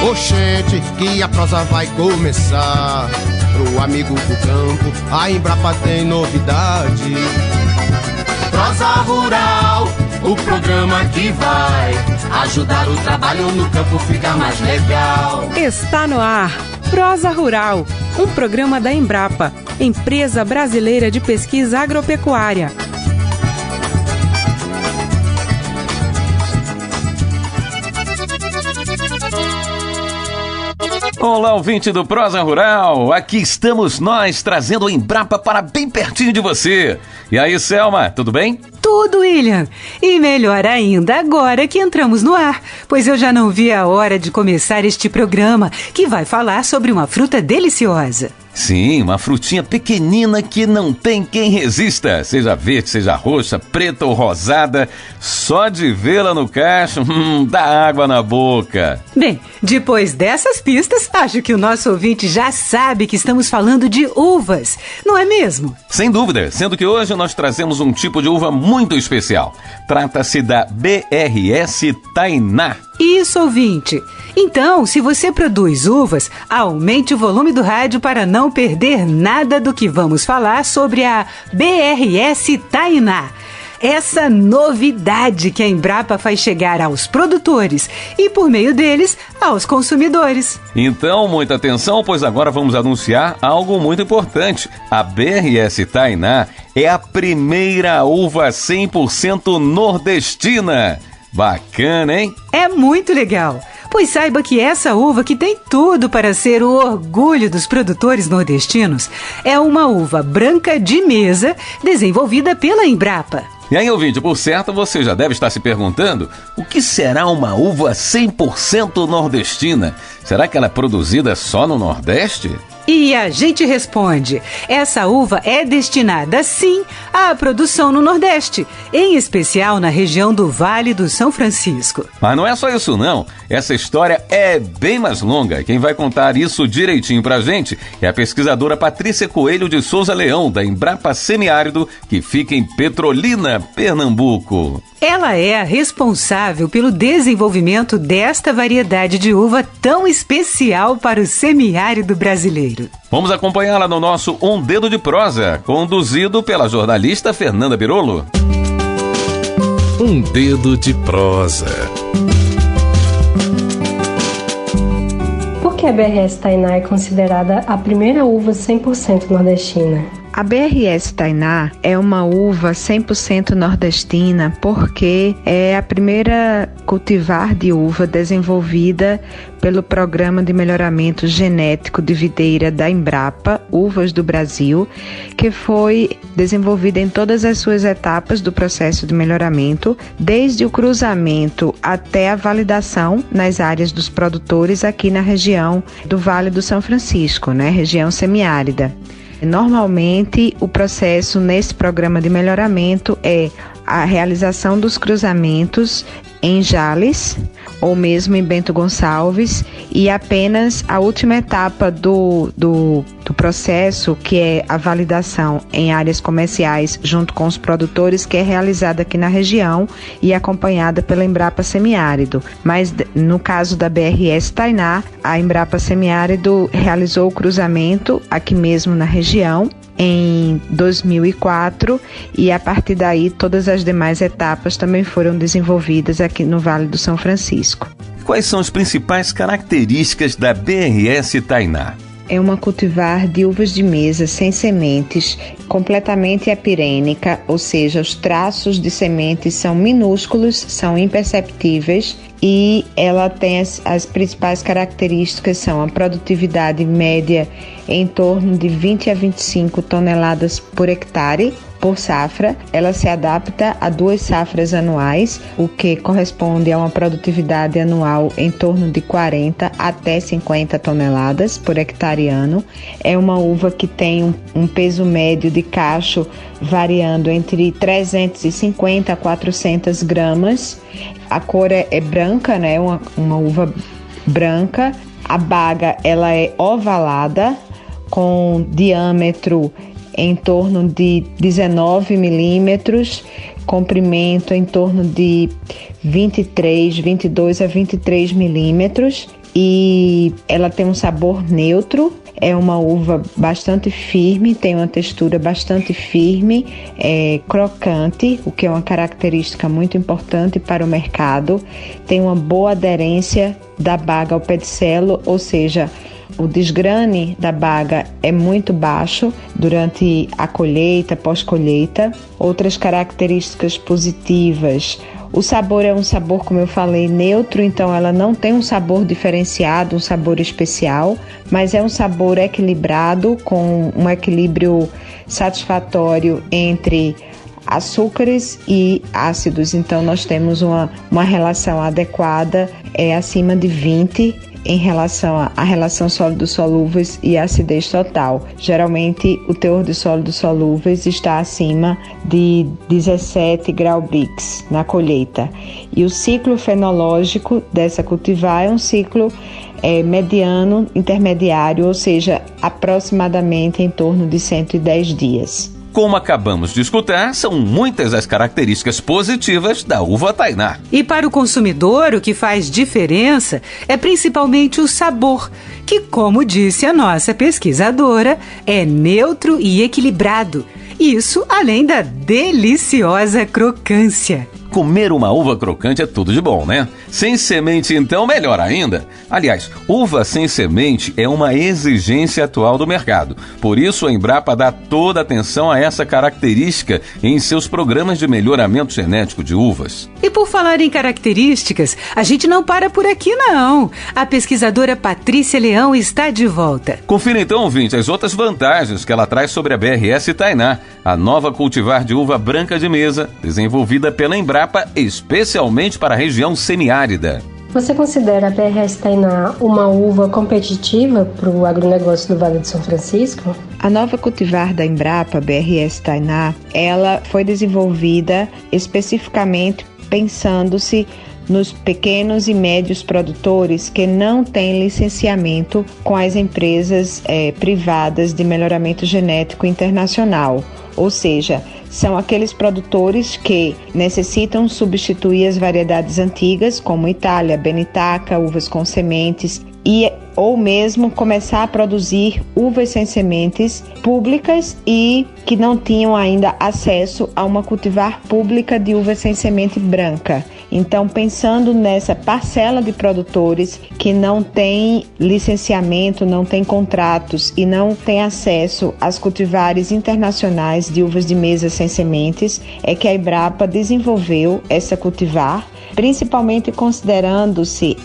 Oxente, que a prosa vai começar. Pro amigo do campo, a Embrapa tem novidade. Prosa Rural, o programa que vai ajudar o trabalho no campo ficar mais legal. Está no ar, Prosa Rural, um programa da Embrapa, Empresa Brasileira de Pesquisa Agropecuária. Olá, ouvinte do Prosa Rural, aqui estamos nós trazendo a Embrapa para bem pertinho de você. E aí, Selma, tudo bem? Tudo, William. E melhor ainda agora que entramos no ar, pois eu já não vi a hora de começar este programa que vai falar sobre uma fruta deliciosa. Sim, uma frutinha pequenina que não tem quem resista. Seja verde, seja roxa, preta ou rosada, só de vê-la no cacho, dá água na boca. Bem, depois dessas pistas, acho que o nosso ouvinte já sabe que estamos falando de uvas, não é mesmo? Sem dúvida, sendo que hoje nós trazemos um tipo de uva muito especial. Trata-se da BRS Tainá. Isso, ouvinte. Então, se você produz uvas, aumente o volume do rádio para não perder nada do que vamos falar sobre a BRS Tainá. Essa novidade que a Embrapa faz chegar aos produtores e, por meio deles, aos consumidores. Então, muita atenção, pois agora vamos anunciar algo muito importante. A BRS Tainá é a primeira uva 100% nordestina. Bacana, hein? É muito legal. Pois saiba que essa uva, que tem tudo para ser o orgulho dos produtores nordestinos, é uma uva branca de mesa desenvolvida pela Embrapa. E aí, ouvinte, por certo, você já deve estar se perguntando o que será uma uva 100% nordestina? Será que ela é produzida só no Nordeste? E a gente responde, essa uva é destinada, sim, à produção no Nordeste, em especial na região do Vale do São Francisco. Mas não é só isso não, essa história é bem mais longa. Quem vai contar isso direitinho pra gente é a pesquisadora Patrícia Coelho de Souza Leão, da Embrapa Semiárido, que fica em Petrolina, Pernambuco. Ela é a responsável pelo desenvolvimento desta variedade de uva tão especial para o semiárido brasileiro. Vamos acompanhá-la no nosso Um Dedo de Prosa, conduzido pela jornalista Fernanda Birolo. Um Dedo de Prosa. Por que a BRS Tainá é considerada a primeira uva 100% nordestina? A BRS Tainá é uma uva 100% nordestina porque é a primeira cultivar de uva desenvolvida pelo Programa de Melhoramento Genético de Videira da Embrapa, Uvas do Brasil, que foi desenvolvida em todas as suas etapas do processo de melhoramento, desde o cruzamento até a validação nas áreas dos produtores aqui na região do Vale do São Francisco, região semiárida. Normalmente, o processo nesse programa de melhoramento é a realização dos cruzamentos em Jales ou mesmo em Bento Gonçalves, e apenas a última etapa do processo, que é a validação em áreas comerciais junto com os produtores, que é realizada aqui na região e acompanhada pela Embrapa Semiárido. Mas no caso da BRS Tainá, a Embrapa Semiárido realizou o cruzamento aqui mesmo na região em 2004, e a partir daí todas as demais etapas também foram desenvolvidas aqui no Vale do São Francisco. Quais são as principais características da BRS Tainá? É uma cultivar de uvas de mesa sem sementes, completamente epirênica, ou seja, os traços de sementes são minúsculos, são imperceptíveis, e ela tem as principais características são a produtividade média em torno de 20 a 25 toneladas por hectare por safra. Ela se adapta a 2 safras anuais, o que corresponde a uma produtividade anual em torno de 40 até 50 toneladas por hectare ano. É uma uva que tem um peso médio de cacho variando entre 350 a 400 gramas. A cor é branca, uma uva branca. A baga ela é ovalada, com diâmetro em torno de 19 milímetros, comprimento em torno de 22 a 23 milímetros, e ela tem um sabor neutro. É uma uva bastante firme, tem uma textura bastante firme, crocante, o que é uma característica muito importante para o mercado. Tem uma boa aderência da baga ao pedicelo, ou seja, o desgrane da baga é muito baixo durante a colheita, pós-colheita. Outras características positivas: o sabor é um sabor, como eu falei, neutro, então ela não tem um sabor diferenciado, um sabor especial, mas é um sabor equilibrado, com um equilíbrio satisfatório entre açúcares e ácidos. Então nós temos uma relação adequada, acima de 20 em relação à relação sólidos solúveis e acidez total. Geralmente o teor de sólidos solúveis está acima de 17 grau Brix na colheita. E o ciclo fenológico dessa cultivar é um ciclo mediano, intermediário, ou seja, aproximadamente em torno de 110 dias. Como acabamos de escutar, são muitas as características positivas da uva Tainá. E para o consumidor, o que faz diferença é principalmente o sabor, que, como disse a nossa pesquisadora, é neutro e equilibrado. Isso além da deliciosa crocância. Comer uma uva crocante é tudo de bom, né? Sem semente, então, melhor ainda. Aliás, uva sem semente é uma exigência atual do mercado. Por isso, a Embrapa dá toda atenção a essa característica em seus programas de melhoramento genético de uvas. E por falar em características, a gente não para por aqui, não. A pesquisadora Patrícia Leão está de volta. Confira então, ouvinte, as outras vantagens que ela traz sobre a BRS Tainá, a nova cultivar de uva branca de mesa, desenvolvida pela Embrapa especialmente para a região semiárida. Você considera a BRS Tainá uma uva competitiva para o agronegócio do Vale do São Francisco? A nova cultivar da Embrapa, BRS Tainá, ela foi desenvolvida especificamente pensando-se nos pequenos e médios produtores que não têm licenciamento com as empresas privadas de melhoramento genético internacional, ou seja, são aqueles produtores que necessitam substituir as variedades antigas, como Itália, Benitaca, uvas com sementes, ou mesmo começar a produzir uvas sem sementes públicas e que não tinham ainda acesso a uma cultivar pública de uva sem semente branca. Então, pensando nessa parcela de produtores que não tem licenciamento, não tem contratos e não tem acesso às cultivares internacionais de uvas de mesa sem sementes, é que a Embrapa desenvolveu essa cultivar, principalmente considerando-se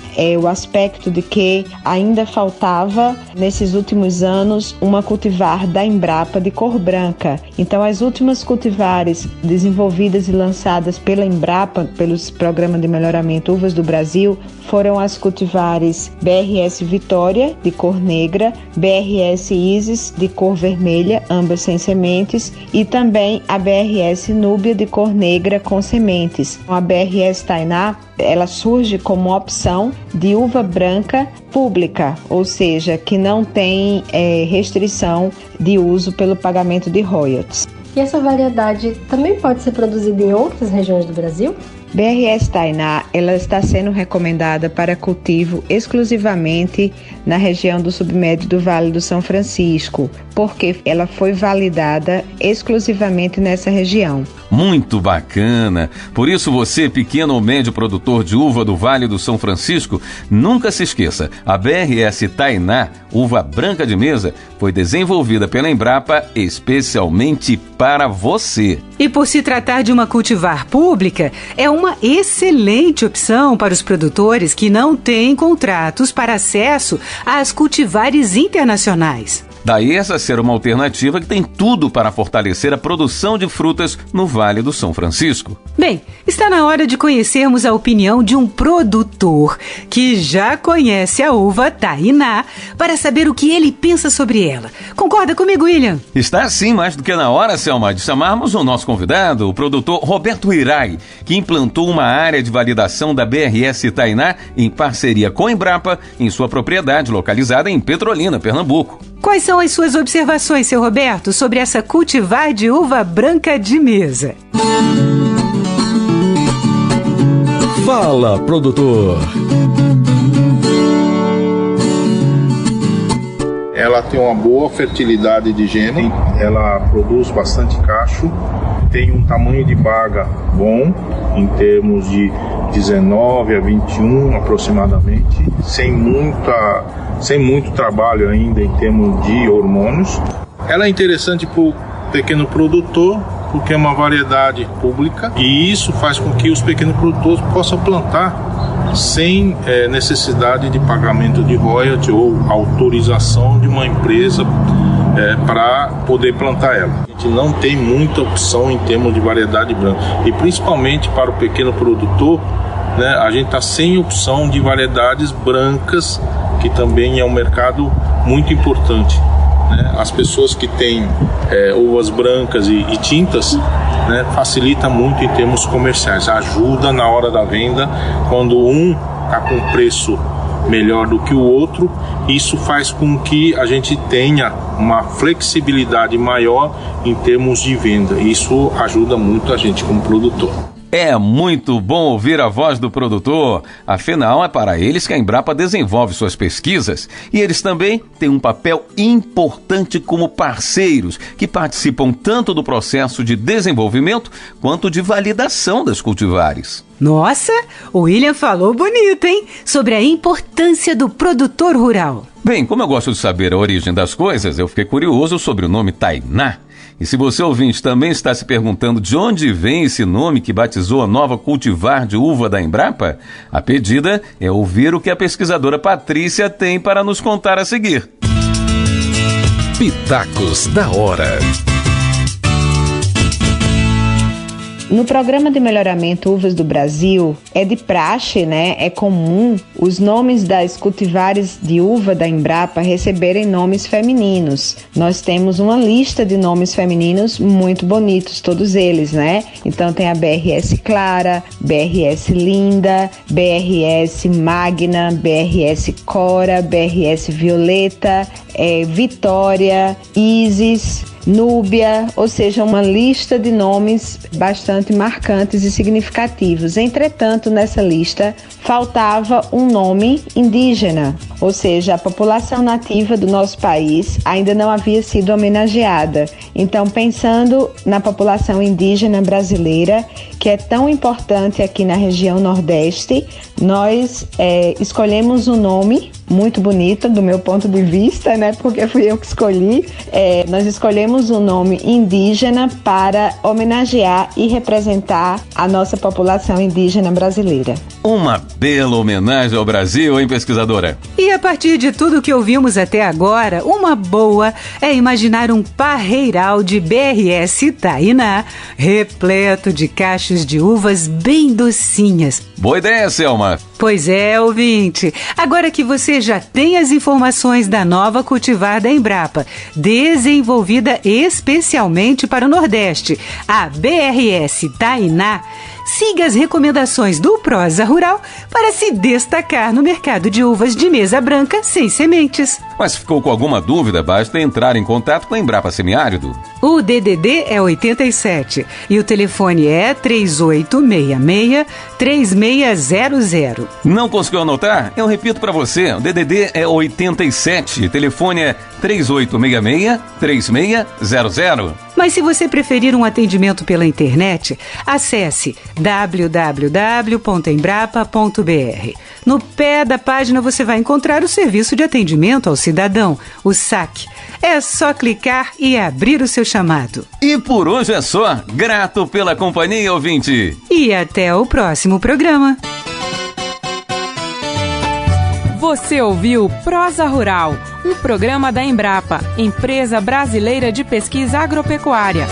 o aspecto de que ainda faltava, nesses últimos anos, uma cultivar da Embrapa de cor branca. Então, as últimas cultivares desenvolvidas e lançadas pela Embrapa, pelos programas de melhoramento Uvas do Brasil, foram as cultivares BRS Vitória, de cor negra, BRS Isis, de cor vermelha, ambas sem sementes, e também a BRS Núbia, de cor negra, com sementes. A BRS Tainá, ela surge como opção de uva branca pública, ou seja, que não tem restrição de uso pelo pagamento de royalties. E essa variedade também pode ser produzida em outras regiões do Brasil? BRS Tainá, ela está sendo recomendada para cultivo exclusivamente na região do submédio do Vale do São Francisco, porque ela foi validada exclusivamente nessa região. Muito bacana! Por isso você, pequeno ou médio produtor de uva do Vale do São Francisco, nunca se esqueça, a BRS Tainá, uva branca de mesa, foi desenvolvida pela Embrapa especialmente para você. E por se tratar de uma cultivar pública, é uma excelente opção para os produtores que não têm contratos para acesso às cultivares internacionais. Daí essa ser uma alternativa que tem tudo para fortalecer a produção de frutas no Vale do São Francisco. Bem, está na hora de conhecermos a opinião de um produtor que já conhece a uva Tainá para saber o que ele pensa sobre ela. Concorda comigo, William? Está sim, mais do que na hora, Selma, de chamarmos o nosso convidado, o produtor Roberto Irai, que implantou uma área de validação da BRS Tainá em parceria com a Embrapa em sua propriedade localizada em Petrolina, Pernambuco. Quais são as suas observações, seu Roberto, sobre essa cultivar de uva branca de mesa? Fala, produtor! Ela tem uma boa fertilidade de gene, ela produz bastante cacho, tem um tamanho de baga bom, em termos de 19 a 21 aproximadamente, sem muito trabalho ainda em termos de hormônios. Ela é interessante para o pequeno produtor, porque é uma variedade pública e isso faz com que os pequenos produtores possam plantar sem necessidade de pagamento de royalty ou autorização de uma empresa para poder plantar ela. A gente não tem muita opção em termos de variedade branca e principalmente para o pequeno produtor, né, a gente está sem opção de variedades brancas, que também é um mercado muito importante. As pessoas que têm uvas brancas e tintas, né, facilita muito em termos comerciais, ajuda na hora da venda, quando um está com preço melhor do que o outro, isso faz com que a gente tenha uma flexibilidade maior em termos de venda, isso ajuda muito a gente como produtor. É muito bom ouvir a voz do produtor, afinal é para eles que a Embrapa desenvolve suas pesquisas e eles também têm um papel importante como parceiros que participam tanto do processo de desenvolvimento quanto de validação das cultivares. Nossa, o William falou bonito, hein? Sobre a importância do produtor rural. Bem, como eu gosto de saber a origem das coisas, eu fiquei curioso sobre o nome Tainá. E se você ouvinte também está se perguntando de onde vem esse nome que batizou a nova cultivar de uva da Embrapa, a pedida é ouvir o que a pesquisadora Patrícia tem para nos contar a seguir. Pitacos da hora. No Programa de Melhoramento Uvas do Brasil, é de praxe, é comum os nomes das cultivares de uva da Embrapa receberem nomes femininos. Nós temos uma lista de nomes femininos muito bonitos, todos eles, Então tem a BRS Clara, BRS Linda, BRS Magna, BRS Cora, BRS Violeta, Vitória, Isis, Núbia, ou seja, uma lista de nomes bastante marcantes e significativos. Entretanto, nessa lista faltava um nome indígena, ou seja, a população nativa do nosso país ainda não havia sido homenageada. Então, pensando na população indígena brasileira, que é tão importante aqui na região Nordeste, nós escolhemos um nome muito bonito do meu ponto de vista, porque fui eu que escolhi. Nós escolhemos um nome indígena para homenagear e representar a nossa população indígena brasileira. Uma bela homenagem ao Brasil, hein, pesquisadora? E a partir de tudo que ouvimos até agora, uma boa é imaginar um parreiral de BRS Tainá, repleto de cachos de uvas bem docinhas. Boa ideia, Selma! Pois é, ouvinte. Agora que você já tem as informações da nova cultivar da Embrapa, desenvolvida especialmente para o Nordeste, a BRS Tainá, siga as recomendações do Prosa Rural para se destacar no mercado de uvas de mesa branca sem sementes. Mas ficou com alguma dúvida, basta entrar em contato com a Embrapa Semiárido. O DDD é 87 e o telefone é 3866-3600. Não conseguiu anotar? Eu repito para você, o DDD é 87, telefone é 3866-3600. Mas se você preferir um atendimento pela internet, acesse www.embrapa.br. No pé da página você vai encontrar o serviço de atendimento ao cidadão, o SAC. É só clicar e abrir o seu chamado. E por hoje é só. Grato pela companhia, ouvinte. E até o próximo programa. Você ouviu Prosa Rural, um programa da Embrapa, Empresa Brasileira de Pesquisa Agropecuária.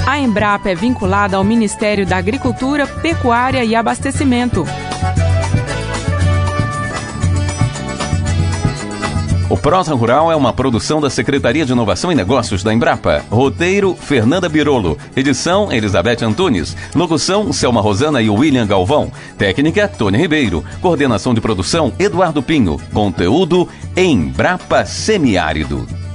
A Embrapa é vinculada ao Ministério da Agricultura, Pecuária e Abastecimento. O Prosa Rural é uma produção da Secretaria de Inovação e Negócios da Embrapa. Roteiro, Fernanda Birolo. Edição, Elizabeth Antunes. Locução, Selma Rosana e William Galvão. Técnica, Tony Ribeiro. Coordenação de produção, Eduardo Pinho. Conteúdo, Embrapa Semiárido.